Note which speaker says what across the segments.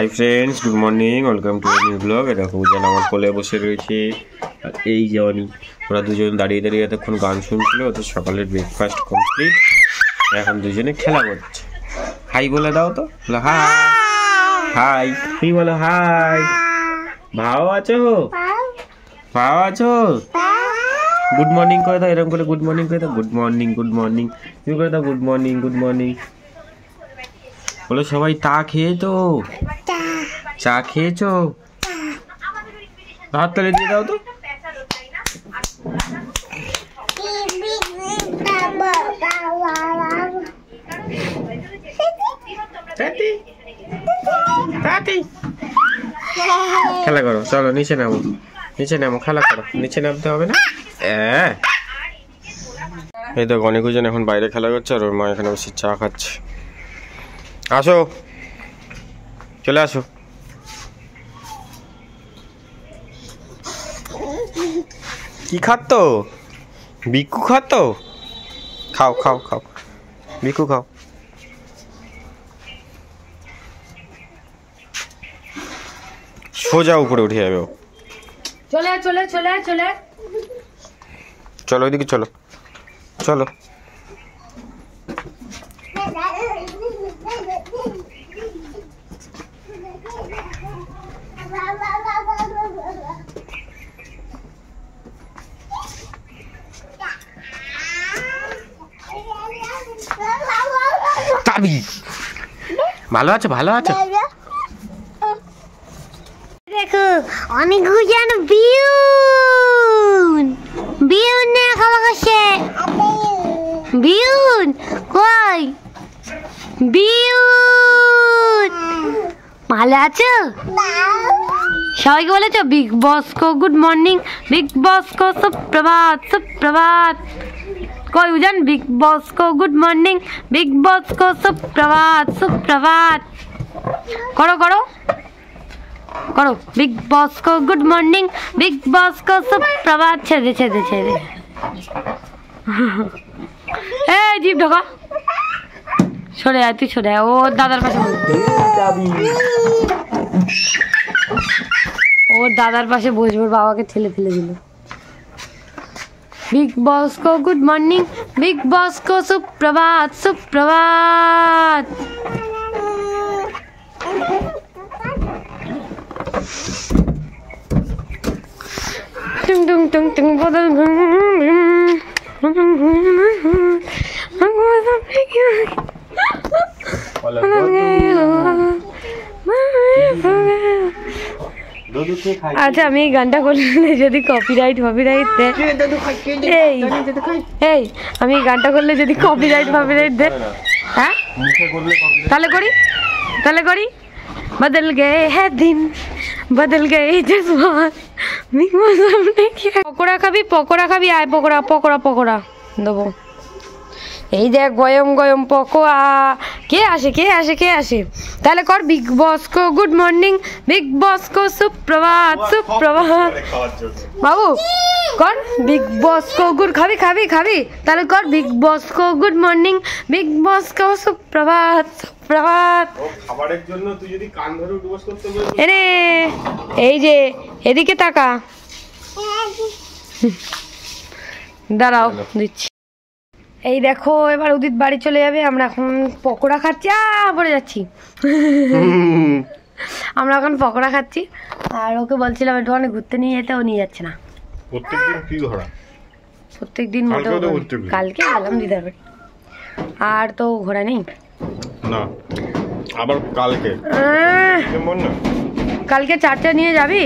Speaker 1: Hi friends, good morning, welcome to new blog. দেখো উজান আমার কোলে বসে রয়েছে, আর এই যে অনি, ওরা দুজন দাঁড়িয়ে দাঁড়িয়ে এতক্ষণ গান শুনছিল। ওদের সকালের ব্রেকফাস্ট কমপ্লিট, এখন দুজনে খেলা করছে। হাই বলে দাও তো, বলো হাই। হাই তুমি বলো হাই। ভাও আছো? ভাও আছো? গুড মর্নিং করে দাও, এরকম করে গুড মর্নিং করে দাও। গুড মর্নিং, গুড মর্নিং তুমি করে দাও। গুড মর্নিং, গুড মর্নিং বলো। সবাই তা খেয়েছো? চা খেয়েছো? হাত তালে দিয়ে দাও তো। খেলা করো, চলো নিচে নামো, নিচে নামো, খেলা করো। নিচে নামতে হবে না। এই তো গণিকুজন এখন বাইরে খেলা করছে, আর ওর মা এখানে বসে চা খাচ্ছে। আসো, চলে আসো। কি খাচ্ছ? বিকু খাচ্ছ? খাও খাও খাও, বিকু খাও। সোজা উপরে উঠে যাবে।
Speaker 2: চলে চলে চলে চলে
Speaker 1: চলো ওইদিকে, চলো চলো। ভালো আছো? ভালো আছো?
Speaker 3: দেখো অনেক গুজান বিউন বিউন না খাওয়া করছে। বিউন কই? বিউন ভালো আছো? সবাইকে বলেছো বিগ বস কো গুড মর্নিং, বিগ বস কো সুপ্রভাত, সুপ্রভাত। কই উজান? বিগ বস কো গুড মর্নিং, বিগ বস কো সুপ্রভাত, সুপ্রভাত। করো করো করো। बिग बॉस को गुड मॉर्निंग, बिग बॉस को सुप्रभात। ছেড়ে ছেড়ে ছেড়ে এই জিভ ঢোকা, সরে আয়, তুই সরে আয়। ও দাদার পাশে, ওর দাদার পাশে বসবে, ওর বাবাকে ঠেলে ফেলে দিল। बिग बॉस को गुड मॉर्निंग, बिग बॉस को सुप्रभात, सुप्रभात। टुंग टुंग टुंग टुंग बदल আচ্ছা, আমি এই গানটা করলে যদি কপিরাইট দেয়, এই আমি এই গানটা করলে যদি কপিরাইট দেয়, হ্যাঁ তাহলে করি। बदल गए हैं दिन, बदल गए जज्बात। পকোড়া খাবি? পকোড়া খাবি? আয় পকোড়া, পকোড়া পকোড়া দেবো। এই দেখ গয়ম গয়ম পকোড়া। কে আসে কে আসে কে আসে? তাহলে কর বিগ বস কো গুড মর্নিং, বিগ বস কো সুপ্রভাত, সুপ্রভাত। বাবু কর বিগ বস কো গুড। খাবি খাবি খাবি? তাহলে কর বিগ বস কো গুড মর্নিং, বিগ বস কো সুপ্রভাত, সুপ্রভাত।
Speaker 1: খাবারের জন্য তুই যদি কান ধরে উঠবস করতে বলিস,
Speaker 3: এরে এই যে এদিকে তাকা, দাঁড়াও দিচ্ছি। এই দেখো এবার উদিত বাড়ি চলে যাবে, আমরা এখন পকোড়া খাচ্ছি। পড়ে যাচ্ছি। আমরা এখন পকোড়া খাচ্ছি, আর ওকে বলছিলাম একটুখানি ঘুরতে নিয়ে যেতে, ও নিয়ে যাচ্ছে না।
Speaker 1: প্রত্যেকদিন কি ঘোরা?
Speaker 3: প্রত্যেকদিন কালকে গেলাম দিদার বাড়ি, আর তো ঘোরা নেই
Speaker 1: না। আবার কালকে
Speaker 3: কালকে চারটা নিয়ে যাবি?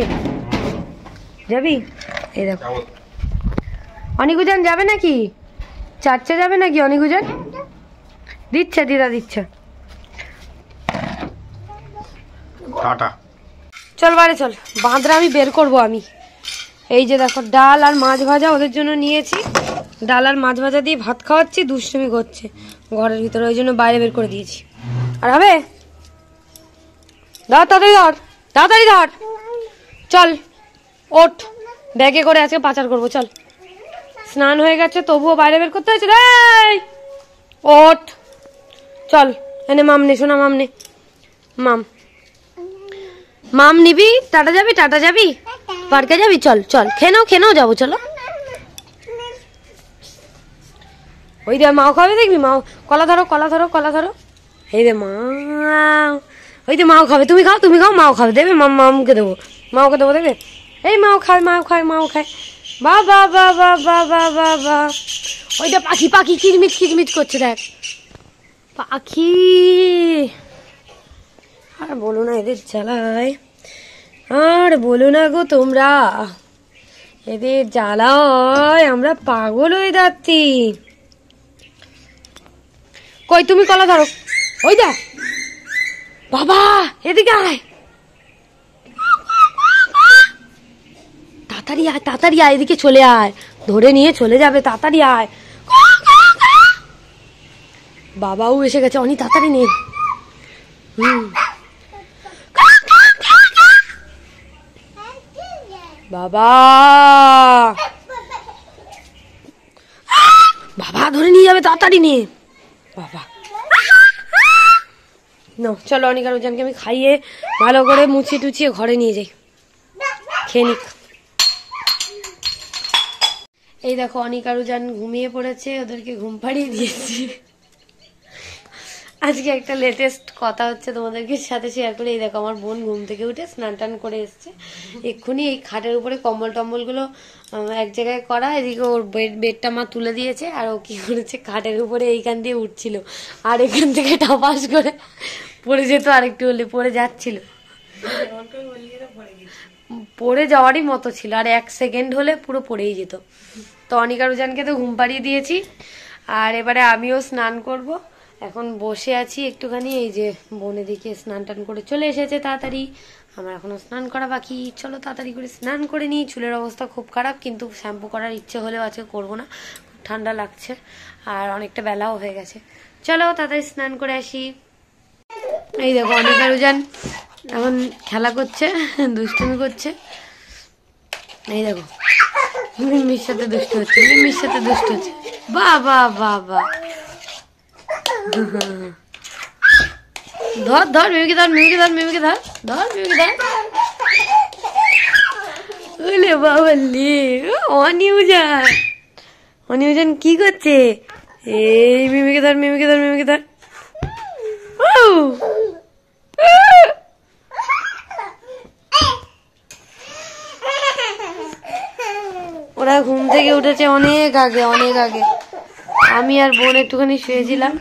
Speaker 3: এই দেখো অনিকুজান যাবে নাকি? চারটে যাবে নাকি অনিকুজান? দিচ্ছে দিদা দিচ্ছে।
Speaker 1: টাটা।
Speaker 3: চল বাড়ি চল, বাঁদরা আমি বের করবো আমি। এই যে দেখো ডাল আর মাছ ভাজা ওদের জন্য নিয়েছি, ডাল আর মাছ ভাজা দিয়ে ভাত খাওয়াচ্ছি। দুষ্টুমি করছে ঘরের ভিতরে, ওই জন্য বাইরে বের করে দিয়েছি। আর হবে ধর, তাড়াতাড়ি ধর, তাড়াতাড়ি ধর। চল ওঠ, ব্যাগে করে আজকে পাচার করবো। চল, স্নান হয়ে গেছে তবুও বাইরে বের করতে হয়েছে। ওঠ চল, এনে মাম নে, শোনা মাম নে, মাম মাম নিবি? টাটা যাবি? টাটা যাবি? পার্কে যাবি? চল চল, খেয়ে নাও যাবো, চলো। ওই দে মাও খাবে, দেখবি মাও। কলা ধরো, কলা ধরো, কলা ধরো। এই দে মা, ওই যে মাও খাবে। তুমি খাও, তুমি খাও, মাও খাবে। দেবে মামকে দেবো, মাওকে দেবো, দেবে। এই মাও খায়, মাও খায়, মাও খায়। বা বা বা বা বা বা বা বা। ওইটা পাখি, পাখি কিচমিচ কিচমিচ করছে, দেখ পাখি। আর বলো না এদের জ্বালায়, আর বলো না গো তোমরা, এদের জ্বালায় আমরা পাগল হয়ে যাচ্ছি। কই তুমি কলা ধরো, ওই দেখ বাবা, এদিকে আয়, তাড়াতাড়ি আয়, তাড়াতাড়ি আয়, এদিকে চলে আয়, ধরে নিয়ে চলে যাবে, তাড়াতাড়ি আয়। বাবাও এসে গেছে, অনেক তাড়াতাড়ি নে। বাবা, বাবা ধরে নিয়ে যাবে, তাড়াতাড়ি নে বাবা। না চলো, অনিক আর উজানকে আমি খাইয়ে ভালো করে মুছিয়ে টুচিয়ে ঘরে নিয়ে যাই, খেয়ে নিক। এই দেখো অনিক আর উজান ঘুমিয়ে পড়েছে, ওদেরকে ঘুম পাড়িয়ে দিয়েছি। আজকে একটা লেটেস্ট কথা হচ্ছে তোমাদেরকে সাথে শেয়ার করে। এই দেখো আমার বোন ঘুম থেকে উঠে স্নান টান করে এসছে এক্ষুনি। এই খাটের উপরে কম্বল টম্বল গুলো এক জায়গায় করা, এদিকে ওর বেডটা মা তুলে দিয়েছে, আর ও কি করেছে খাটের উপরে এইখান দিয়ে উঠছিল, আর এখান থেকে টাপাস করে পড়ে যেত, আরেকটু হলে পড়ে যাচ্ছিল, পড়ে যাওয়ারই মতো ছিল, আর 1 সেকেন্ড হলে পুরো পড়েই যেত। তো অনিকা রুজানকে তো ঘুম পাড়িয়ে দিয়েছি, আর এবারে আমিও স্নান করব। এখন বসে আছি একটুখানি, এই যে বোন এদিকে স্নান টান করে চলে এসেছে তাড়াতাড়ি, আমার এখনো স্নান করা বাকি। চলো তাড়াতাড়ি করে স্নান করে নিই। চুলের অবস্থা খুব খারাপ, কিন্তু শ্যাম্পু করার ইচ্ছে হলেও আজকে করবো না, খুব ঠান্ডা লাগছে, আর অনেকটা বেলাও হয়ে গেছে। চলো তাড়াতাড়ি স্নান করে আসি। এই দেখো অনিকা রুজান এখন খেলা করছে, দুষ্টুমি করছে। এই দেখো মিমির সাথে দুষ্ট হচ্ছে, মিমির সাথে দুষ্ট হচ্ছে। বাবা বাবা, ধর ধর মিমিকে ধর, মিমিকে ধর, মিমিকে ধর, ধর মিমিকে ধর। ওলে বাবালি, অনিউজান, অনিউজান কি করছে? এই মিমিকে ধর, মিমিকে ধর, মিমিকে ধর। ওরা ঘুম থেকে উঠেছে অনেক আগে, অনেক আগে। আমি আর বোন একটুখানি শুয়েছিলাম,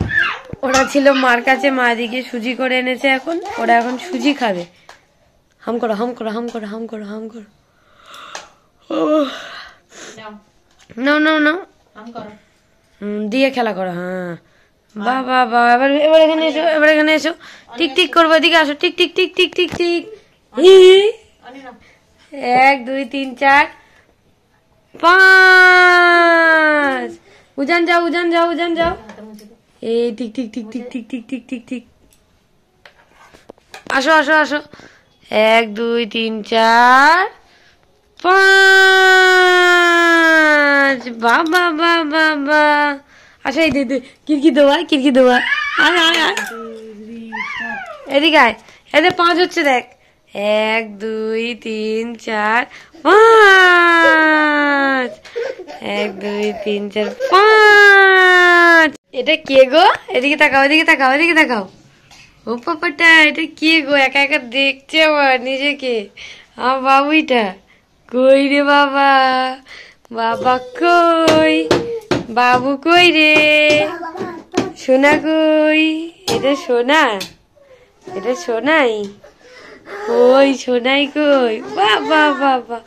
Speaker 3: ওরা ছিল মার কাছে, মা দিকে সুজি করে এনেছে, এখন ওরা এখন সুজি খাবে। হাম করো, হাম করো, হাম করো, হাম করো, হাম করো। নাও নাও নাও, দিয়ে খেলা করো। হ্যাঁ বাবা বাবা, এবার এবার এখানে এসো, এবার এখানে এসো। টিক টিক করবো, এদিকে আসো। Tick tick tick tick tick tick. 1 2 3 4 5। উজান যাও, উজান যাও, উজান যাও। এই tick tick tick tick tick tick tick tick tick. আসো আসো আসো। 1 2 3 4 5। বাবা বাবা বা। আচ্ছা এই দে, খিড়কি দেওয়া, খিড়কি দেওয়া। আয় আয় আয়, এদিকে আয়। এদের 5 হচ্ছে, দেখ। 1 2 3 4 5। 1 2 3 4 5। এটা কে গো? এদিকে তাকাও, এদিকে তাকাও, এদিকে তাকাও। ও পাপাটা, এটা কে গো? একা একা দেখছে আবার নিজেকে। আমার বাবুইটা কই রে বাবা? বাবা কই? বাবু কই রে? সোনা কই? এটা সোনা, এটা সোনাই। ওই সোনাই কই? বাবা বাবা,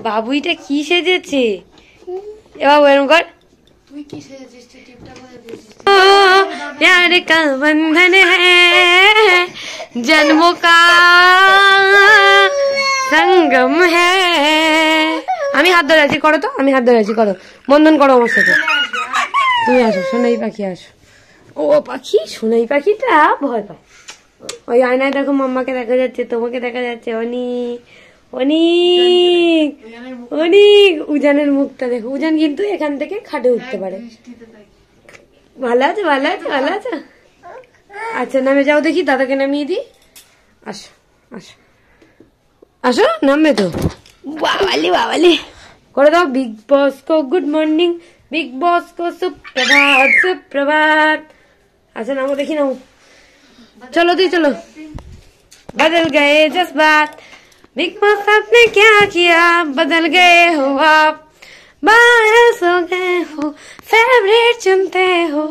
Speaker 3: বাবুইটা কি সেজেছে? এ বাবু এরম কর। তুই কি সেজেছিস? प्यार का बंधन है, जन्मों का संगम है। আমি হাত ধরে আছি, করো তো। আমি হাত ধরে আছি, করো, বন্ধন করো আমার সাথে। তুমি আসো, সোনাই পাখি আসো। ও পাখি, সোনাই পাখিটা ভয় পায়। ওই আয়নায় দেখো, মাম্মাকে দেখা যাচ্ছে, তোমাকে দেখা যাচ্ছে। অনেক অনেক অনেক। উজানের মুখটা দেখো। উজান কিন্তু এখান থেকে খাটে উঠতে পারে। ভালো আছে, ভালো আছে, ভালো আছে। আচ্ছা নামে যাও দেখি, দাদাকে নামিয়ে দিই। আসো আসো আসো, নামবে তো। বাবালি বাবালি করে দাও। बिग बॉस को गुड मॉर्निंग, बिग बॉस को सुप्रभात सुप्रभात। अच्छा नामो देखी ना, चलो दी चलो। बदल गए जज्बात, बिग बॉस आपने क्या किया, बदल गए हो आप, बायस हो गए हो, फेवरेट चुनते हो।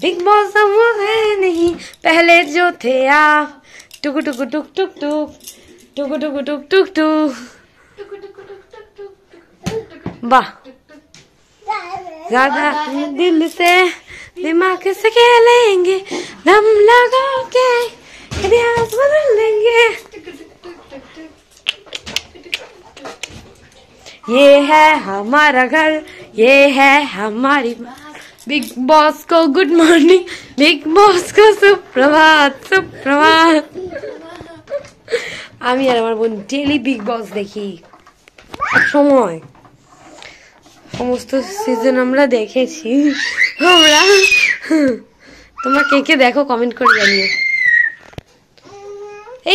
Speaker 3: बिग बॉस अब वो है नहीं पहले जो थे आप। टुक टुक टुक टुक टुक टुक टुक टुक टुक टुक। वाह, ज्यादा दिल से दिमाग से खेलेंगे, दम लगा के इतिहास बदल देंगे। ये है हमारा घर, ये है हमारी बिग बॉस को गुड मॉर्निंग, बिग बॉस को सुप्रभात सुप्रभात। আমি আর আমার বোন ডেলি বিগ বস দেখি, সময় সমস্ত সিজন আমরা দেখেছি। আমরা তোমরা কে কে দেখো কমেন্ট করে জানিও।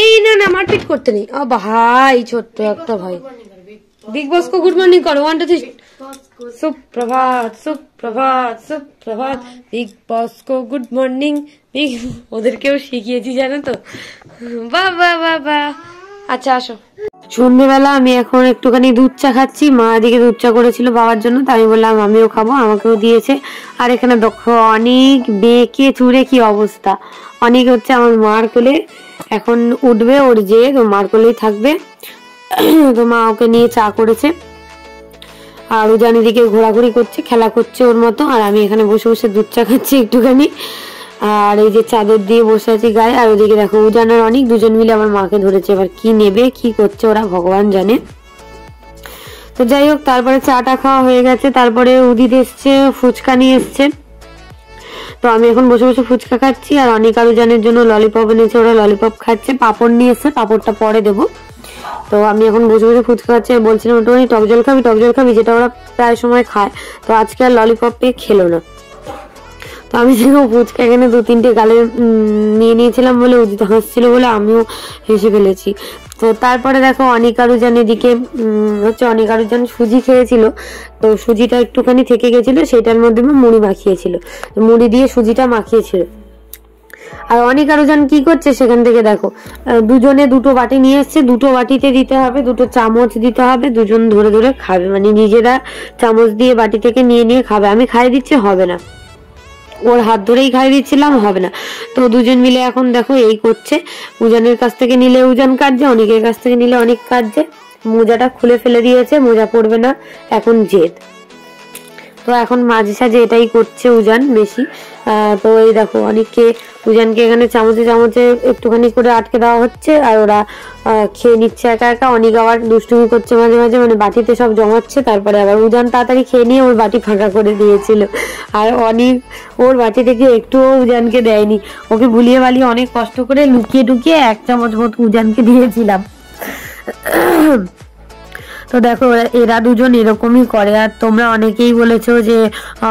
Speaker 3: এই না না মারপিট করতে নেই। ভাই ছোট্ট একটা ভাই, बिग बॉस को गुड मॉर्निंग करो, 1 2 3। सुप्रभात सुप्रभात सुप्रभात, बिग बॉस को गुड मॉर्निंग। बिग ওদেরকেও শিখিয়েছি জানো তো। বাবা বাবা। আচ্ছা আসো। সন্ধ্যেবেলা আমি এখন একটুখানি দুধ চা খাচ্ছি। মা এদিকে দুধ চা করেছিল বাবার জন্য, তাই আমি বললাম আমিও খাবো, আমাকেও দিয়েছে। আর এখানে দেখো অনেক বেঁকে চুড়ে কি অবস্থা। অনেক হচ্ছে আমার মার কোলে, এখন উঠবে, ওর যে তো মার কোলেই থাকবে। তো মা ওকে নিয়ে চা করেছে, আর উজান এদিকে ঘোরাঘুরি করছে, খেলা করছে ওর মতো। আর আমি এখানে বসে বসে দুধ চা খাচ্ছি একটুখানি। আর এই যে চাদর দিয়ে বসে আছি গায়ে। আর ওদিকে দেখো উজান আর অনেক দুজন মিলে আমার মাকে ধরেছে। এবার কি নেবে কি করছে ওরা ভগবান জানে। তো যাই হোক, তারপরে চাটা খাওয়া হয়ে গেছে। তারপরে উদিত এসছে, ফুচকা নিয়ে এসছে। তো আমি এখন বসে বসে ফুচকা খাচ্ছি। আর অনেক আর উজানের জন্য ললিপপ এনেছে, ওরা ললিপপ খাচ্ছে। পাঁপড় নিয়ে এসছে, পাঁপড়টা পরে দেবো। তো আমি এখন বসে বসে ফুচকা খাচ্ছি। বলছিলাম ওটা টক জল খাবি, টক জল খাবি, যেটা ওরা প্রায় সময় খায়। তো আজকে আর ললিপপ পেয়ে খেলো না। তো আমি দেখো ফুচকা এখানে 2-3টে গালে নিয়ে নিয়েছিলাম বলে উদিত হাসছিল বলে আমিও হেসে ফেলেছি। তো তারপরে দেখো অনিকারুজান এদিকে হচ্ছে অনিকারুজান সুজি খেয়েছিল। তো সুজিটা একটুখানি থেকে গেছিল, সেটার মধ্যে মুড়ি মাখিয়েছিল, মুড়ি দিয়ে সুজিটা মাখিয়েছিল। আর অনিকারুজান কি করছে সেখান থেকে দেখো, দুজনে দুটো বাটি নিয়ে এসছে, দুটো বাটিতে দিতে হবে, দুটো চামচ দিতে হবে, দুজন ধরে ধরে খাবে, মানে নিজেরা চামচ দিয়ে বাটি থেকে নিয়ে নিয়ে খাবে। আমি খাইয়ে দিচ্ছি, হবে না, ওর হাত ধরেই খাইয়ে দিচ্ছিলাম, হবে না। তো দুজন মিলে এখন দেখো এই করছে। উজানের কাছ থেকে নিলে উজান কাটছে, অনেকের কাছ থেকে নিলে অনেক কাটছে। মোজাটা খুলে ফেলে দিয়েছে, মোজা পড়বে না, এখন জেদ। তো এখন মাঝে সাঝে এটাই করছে উজান বেশি। তো এই দেখো অনেককে উজানকে এখানে চামচে চামচে একটুখানি করে আটকে দেওয়া হচ্ছে, আর ওরা খেয়ে নিচ্ছে একা একা। অনেক আবার দুষ্টুমি করছে মাঝে মাঝে, মানে বাটিতে সব জমাচ্ছে। তারপরে আবার উজান তাড়াতাড়ি খেয়ে নিয়ে ওর বাটি ফাঁকা করে দিয়েছিল। আর অনেক ওর বাটি থেকে একটুও উজানকে দেয়নি, ওকে ভুলিয়ে বালিয়ে অনেক কষ্ট করে লুকিয়ে টুকিয়ে 1 চামচ মতো উজানকে দিয়েছিলাম। তো দেখো এরা দুজন এরকমই করে। আর তোমরা অনেকেই বলেছো যে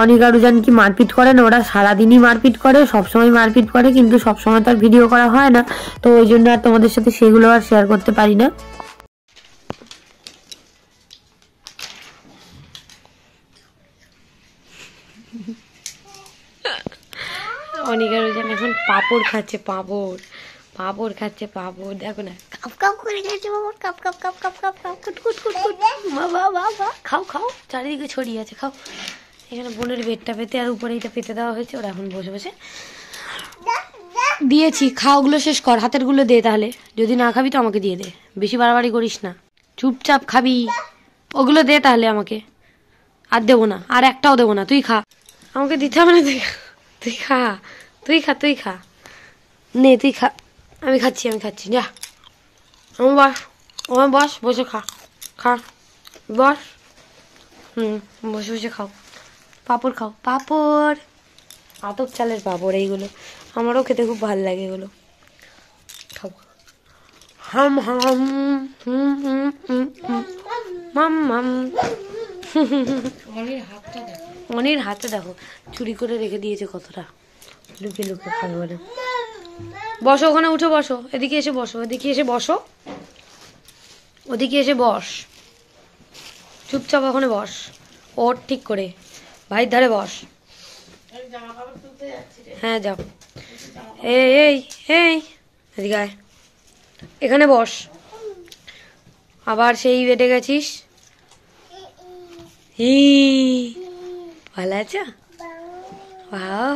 Speaker 3: অনিক আর উজান কি মারপিট করে না, ওরা সারাদিনই মারপিট করে, সবসময় মারপিট করে, কিন্তু সবসময় তার ভিডিও করা হয় না। তো ওই জন্য আর তোমাদের সাথে সেগুলো আর শেয়ার করতে পারি না। অনিক আর উজান এখন পাঁপড় খাচ্ছে, পাঁপড় খাচ্ছে, পাঁপড় দেখো না, কাপ কাপ করে খাচ্ছে পাঁপড়, কাপ কাপ কাপ কাপ কাপ কাপ কুট কুট কুট কুট। বাবা বাবা, খাও খাও, চারিদিকে ছড়িয়ে আছে, খাও। এখানে বোনের বেডটা পেতে আর উপরে এটা পেতে দেওয়া হয়েছে, ওরা এখন বসে বসে দিয়েছি। খাওগুলো শেষ কর, হাতের গুলো দে, তাহলে যদি না খাবি তো আমাকে দিয়ে দে, বেশি বাড়াবাড়ি করিস না, চুপচাপ খাবি। ওগুলো দে তাহলে আমাকে, আর দেবো না, আর একটাও দেবো না, তুই খা, আমাকে দিতে হবে না, তুই খা, তুই খা, তুই খা, নে তুই খা। আমি খাচ্ছি যা, আমার বস, বসে খা, বস। বসে বসে খাও, পাঁপড় খাও, পাঁপড়, আতপ চালের পাঁপড় এইগুলো, আমারও খেতে খুব ভালো লাগে এগুলো, খাও। হাম হাম মাম মাম। অনির হাতটা দেখো, চুরি করে রেখে দিয়েছে কতটা, লুকিয়ে লুকিয়ে খাবে বলে। বসো ওখানে, উঠে বসো, এদিকে এসে বসো, এদিকে এসে বসো, ওদিকে এসে বস, চুপচাপ ওখানে বস, ওর ঠিক করে ভাইয়ের ধারে বস। হ্যাঁ যাও। এই এই এই এদিকে আয়, এখানে বস। আবার সেই বেটে গেছিস। ভালো আছো? ওয়াও।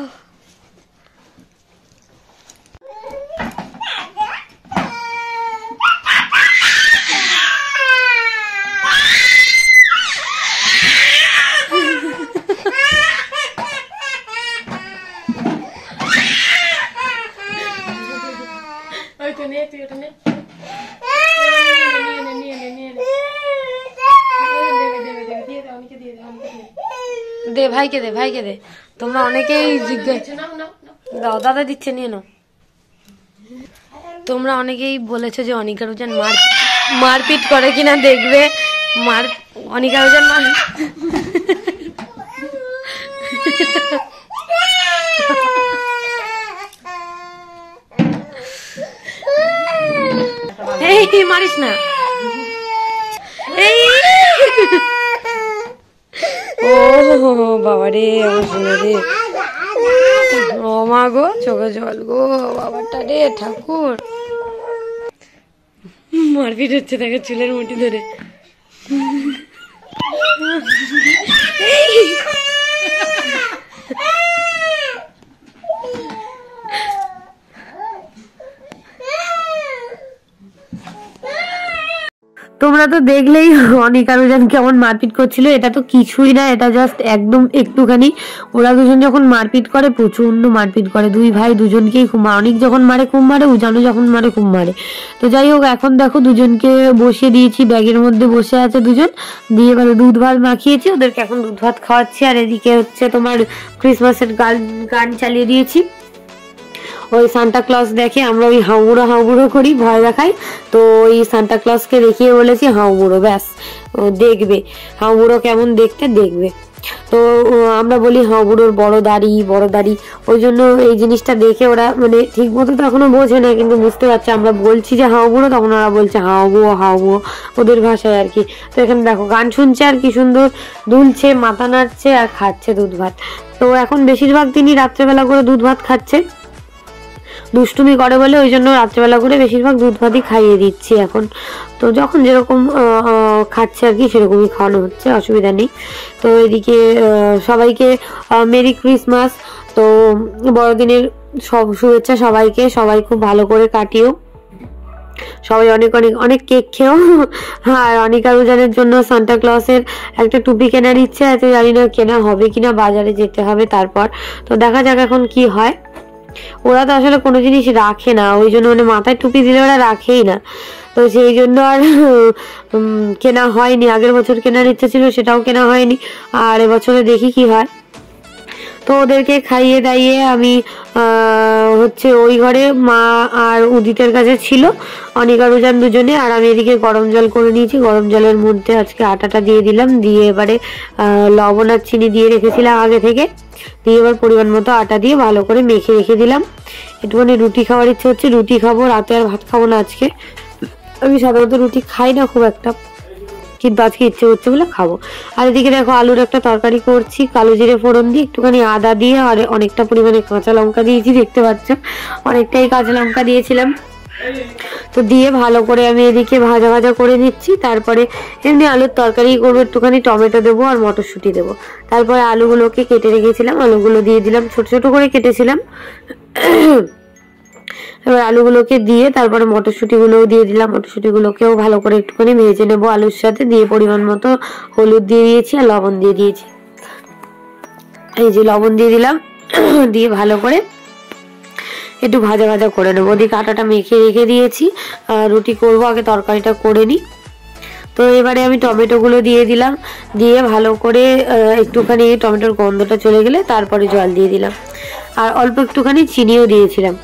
Speaker 3: দে ভাইকে দে, ভাইকে দে। তোমরা অনেকেই জিজ্ঞাসা, দাও দাদা দিচ্ছে, নিয়ে নাও। তোমরা অনেকেই বলেছো যে অনিকা রুজান মারপিট করে কিনা দেখবে। অনিকা রুজান এই মারিস না। এই ও বাবা রে, আমার সোনা রে, ও মা গো, চোখে জল গো, বাবাটা রে, ঠাকুর। মারপিট হচ্ছে, দেখে চুলের মুঠি ধরে। তোমরা তো দেখলেই অনিকা রুজান কেমন মারপিট করছিল। এটা তো কিছুই না, এটা জাস্ট একদম একটুখানি। ওরা দুজন যখন মারপিট করে প্রচন্ড মারপিট করে, দুই ভাই দুজনকেই খুব, অনিক যখন মারে খুব মারে, উজানো যখন মারে খুব মারে। তো যাই হোক, এখন দেখো দুজনকে বসিয়ে দিয়েছি, ব্যাগের মধ্যে বসে আছে দুজন, দিয়ে এবারে দুধ ভাত মাখিয়েছি, ওদেরকে এখন দুধ ভাত খাওয়াচ্ছি। আর এদিকে হচ্ছে তোমার ক্রিসমাসের গান চালিয়ে দিয়েছি। ওই সান্টা ক্লজ দেখে আমরা ওই হাউবুড়ো করি, ভয় দেখাই। তো ওই সান্টা ক্লজকে দেখিয়ে বলেছি হাউবুড়ো, ব্যাস ও দেখবে হাউবুড়ো কেমন দেখতে, দেখবে। তো আমরা বলি হাউবুড়োর বড় দাড়ি, ওই জন্য এই জিনিসটা দেখে ওরা মানে ঠিক মতো তো এখনো বোঝে না, কিন্তু বুঝতে পারছে আমরা বলছি যে হাউবুড়ো, তখন ওরা বলছে হাউবুড়ো ওদের ভাষায় আর কি। তো এখানে দেখো গান শুনছে আর কি সুন্দর দুলছে, মাথা নাড়ছে আর খাচ্ছে দুধ ভাত। তো এখন বেশিরভাগ তিনি রাত্রেবেলা করে দুধ ভাত খাচ্ছে, দুষ্টুমি করে বলে, ওই জন্য রাত্রেবেলা করে বেশিরভাগ দুধ ভাতই খাইয়ে দিচ্ছি এখন। তো যখন যেরকম খাচ্ছে আর কি সেরকমই খাওয়ানো হচ্ছে, অসুবিধা নেই। তো এদিকে সবাইকে মেরি ক্রিসমাস, তো বড়দিনের সব শুভেচ্ছা সবাইকে, সবাই খুব ভালো করে কাটিও, সবাই অনেক অনেক অনেক কেক খেয়েও। আর অনিকা রুজানের জন্য সান্টা ক্লসের একটা টুপি কেনার ইচ্ছে আছে, জানি না কেনা হবে কিনা, বাজারে যেতে হবে তারপর। তো দেখা যাক এখন কি হয়। ওরা তো আসলে কোনো জিনিস রাখে না, ওই জন্য মানে মাথায় টুপি দিলে ওরা রাখেই না, তো সেই জন্য আর কেনা হয়নি। আগের বছর কেনার ইচ্ছে ছিল, সেটাও কেনা হয়নি, আর এবছরে দেখি কি হয়। তো ওদেরকে খাইয়ে দাইয়ে আমি হচ্ছে ওই ঘরে মা আর উদিতের কাছে ছিল অনিকা রুজান দুজনে, আর আমি এদিকে গরম জল করে নিয়েছি। গরম জলের মধ্যে আজকে আটাটা দিয়ে দিলাম, দিয়ে এবারে লবণ আর চিনি দিয়ে রেখেছিলাম আগে থেকে, দিয়ে এবার পরিমাণ মতো আটা দিয়ে ভালো করে মেখে রেখে দিলাম। একটুখানি রুটি খাওয়ার ইচ্ছে হচ্ছে, রুটি খাবো, রাতে আর ভাত খাবো না আজকে। আমি সাধারণত রুটি খাই না খুব একটা, কিন্তু আজকে ইচ্ছে হচ্ছে বলে খাবো। আর এদিকে দেখো আলুর একটা তরকারি করছি, কালো জিরে ফোড়ন দিয়ে, একটুখানি আদা দিয়ে, আর অনেকটা পরিমাণে কাঁচা লঙ্কা দিয়েছি, দেখতে পাচ্ছ অনেকটাই কাঁচা লঙ্কা দিয়েছিলাম। তো দিয়ে ভালো করে আমি এদিকে ভাজা ভাজা করে নিচ্ছি। তারপরে এমনি আলুর তরকারি করবো, একটুখানি টমেটো দেবো আর মটরশুঁটি দেবো। তারপরে আলুগুলোকে কেটে রেখেছিলাম, আলুগুলো দিয়ে দিলাম, ছোট ছোট করে কেটেছিলাম। এবার আলুগুলোকে দিয়ে তারপরে মটরশুঁটিগুলোও দিয়ে দিলাম, মটরশুঁটিগুলোকেও ভালো করে একটুখানি ভেজে নেবো আলুর সাথে, দিয়ে পরিমাণ মতো হলুদ দিয়ে দিয়েছি আর লবণ দিয়ে দিয়েছি। এই যে লবণ দিয়ে দিলাম, দিয়ে ভালো করে একটু ভাজা ভাজা করে নেবো। ওদিকে আটাটা মেখে রেখে দিয়েছি, রুটি করবো, আগে তরকারিটা করে নিই। তো এবারে আমি টমেটোগুলো দিয়ে দিলাম, দিয়ে ভালো করে একটুখানি টমেটোর গন্ধটা চলে গেলে তারপরে জল দিয়ে দিলাম, আর অল্প একটুখানি চিনিও দিয়েছিলাম।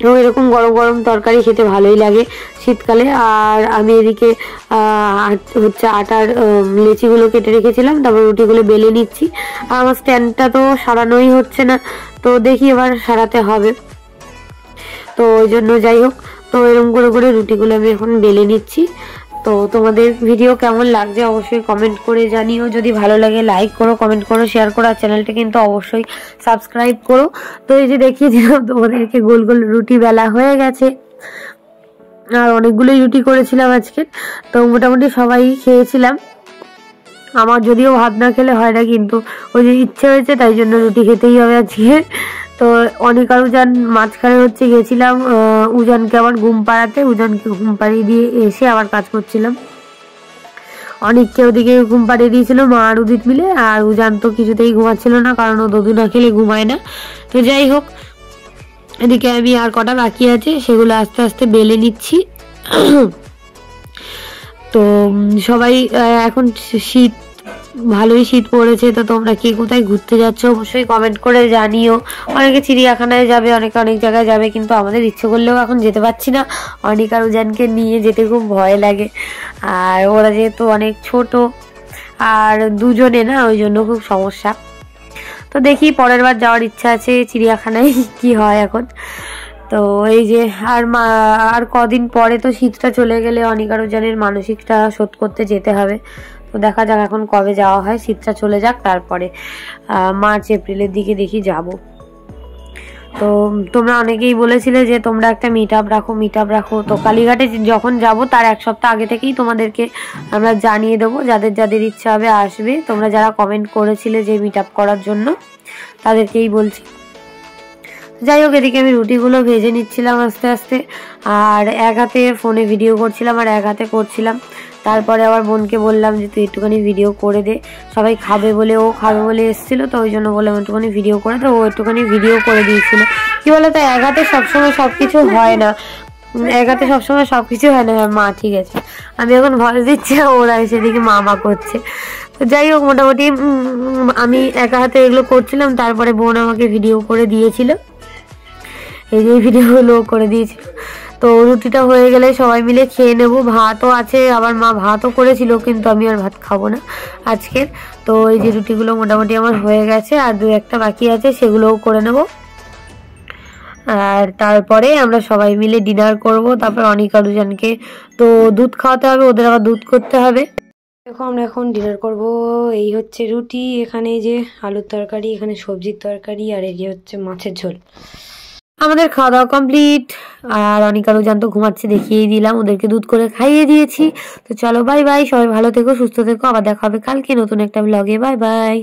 Speaker 3: এবং এরকম গরম গরম তরকারি খেতে ভালোই লাগে শীতকালে। আর আমি এদিকে হচ্ছে আটার লেচিগুলো কেটে রেখেছিলাম, তারপর রুটিগুলো বেলে নিচ্ছি। আর আমার স্ট্যান্ডটা তো সারানোই হচ্ছে না, তো দেখি এবার সারাতে হবে, তো ওই জন্য যাই হোক। তো এরকম করে করে রুটিগুলো আমি এখন বেলে নিচ্ছি। তো তোমাদের ভিডিও কেমন লাগছে অবশ্যই কমেন্ট করে জানিও। যদি ভালো লাগে লাইক করো, কমেন্ট করো, শেয়ার করো, আর চ্যানেলটা কিন্তু অবশ্যই সাবস্ক্রাইব করো। তো এই যে দেখিয়ে দিলাম তোমাদেরকে গোল গোল রুটি বেলা হয়ে গেছে, আর অনেকগুলোই রুটি করেছিলাম আজকে। তো মোটামুটি সবাই খেয়েছিলাম। আমার যদিও ভাত না খেলে হয় না, কিন্তু ওই যে ইচ্ছে হয়েছে তাই জন্য রুটি খেতেই হবে আজকে। তো অনেক আর উজান মাঝখানে হচ্ছে গেছিলাম উজানকে আবার ঘুম পাড়াতে, উজানকে ঘুম পাড়িয়ে দিয়ে এসে আবার কাজ করছিলাম। অনেককে ওদিকে ঘুম পাড়িয়ে দিয়েছিল মা আর উদিত মিলে, আর উজান তো কিছুতেই ঘুমাচ্ছিল না, কারণ ও দুধ না খেলে ঘুমায় না। তো যাই হোক, এদিকে আমি আর কটা বাকি আছে সেগুলো আস্তে আস্তে বেলে নিচ্ছি। তো সবাই এখন শীত, ভালোই শীত পড়েছে। তো তোমরা কে কোথায় ঘুরতে যাচ্ছ অবশ্যই কমেন্ট করে জানিও। অনেকে চিড়িয়াখানায় যাবে, অনেকে অনেক জায়গায় যাবে, কিন্তু আমাদের ইচ্ছে করলেও এখন যেতে পারছি না। অনেক আর উজানকে নিয়ে যেতে খুব ভয় লাগে, আর ওরা যেহেতু অনেক ছোট আর দুজনে না, ওই জন্য খুব সমস্যা। তো দেখি পরের বার যাওয়ার ইচ্ছা আছে চিড়িয়াখানায়, কি হয় এখন। তো এই যে আর কদিন পরে তো শীতটা চলে গেলে অনেক আর উজানের মানসিকটা শোধ করতে যেতে হবে। তো দেখা যাক এখন কবে যাওয়া হয়, শীতটা চলে যাক, তারপরে মার্চ এপ্রিলের দিকে দেখি যাব। তো তোমরা অনেকেই বলেছিলে যে তোমরা একটা মিট আপ রাখো। তো কালীঘাটে যখন যাব তার এক সপ্তাহ আগে থেকেই তোমাদেরকে আমরা জানিয়ে দেবো, যাদের যাদের ইচ্ছা হবে আসবে। তোমরা যারা কমেন্ট করেছিলে যে মিট আপ করার জন্য, তাদেরকেই বলছি। যাই হোক, এদিকে আমি রুটিগুলো ভেজে নিচ্ছিলাম আস্তে আস্তে, আর এক হাতে ফোনে ভিডিও করছিলাম আর এক হাতে করছিলাম। তারপরে আবার বোনকে বললাম যে তুই একটুখানি ভিডিও করে দে, সবাই খাবে বলে, ও খাবে বলে এসেছিলো, তো ওই জন্য বললাম একটুখানি ভিডিও করে দে। ও একটুখানি ভিডিও করে দিয়েছিল। কি বলতো, এক হাতে সবসময় সবকিছু হয় না, এক হাতে সবসময় সবকিছু হয় না। মা ঠিক আছে, আমি এখন ভয়েস দিচ্ছি, ওরা সেদিকে মা করছে। তো যাই হোক, মোটামুটি আমি একা হাতে এগুলো করছিলাম, তারপরে বোন আমাকে ভিডিও করে দিয়েছিল, এই যে ভিডিওগুলো করে দিয়েছিল। তো রুটিটা হয়ে গেলে সবাই মিলে খেয়ে নেব। ভাতও আছে, আবার মা ভাতও করেছিল, কিন্তু আমি আর ভাত খাবো না আজকের। তো এই যে রুটিগুলো মোটামুটি আমার হয়ে গেছে, আর দু একটা বাকি আছে, সেগুলোও করে নেব। আর তারপরে আমরা সবাই মিলে ডিনার করব। তারপর অনিকা দুজনকে তো দুধ খাওয়াতে হবে, ওদের আবার দুধ করতে হবে। দেখো আমরা এখন ডিনার করব। এই হচ্ছে রুটি, এখানে যে আলুর তরকারি, এখানে সবজির তরকারি, আর এই যে হচ্ছে মাছের ঝোল। আমাদের খাওয়া দাওয়া কমপ্লিট, আর অনিকা রোজান তো ঘুমাচ্ছে, দেখিয়ে দিলাম, ওদেরকে দুধ করে খাইয়ে দিয়েছি। তো চলো বাই বাই, সবাই ভালো থেকো, সুস্থ থেকো, আবার দেখা হবে কালকে নতুন একটা ব্লগে। Bye bye.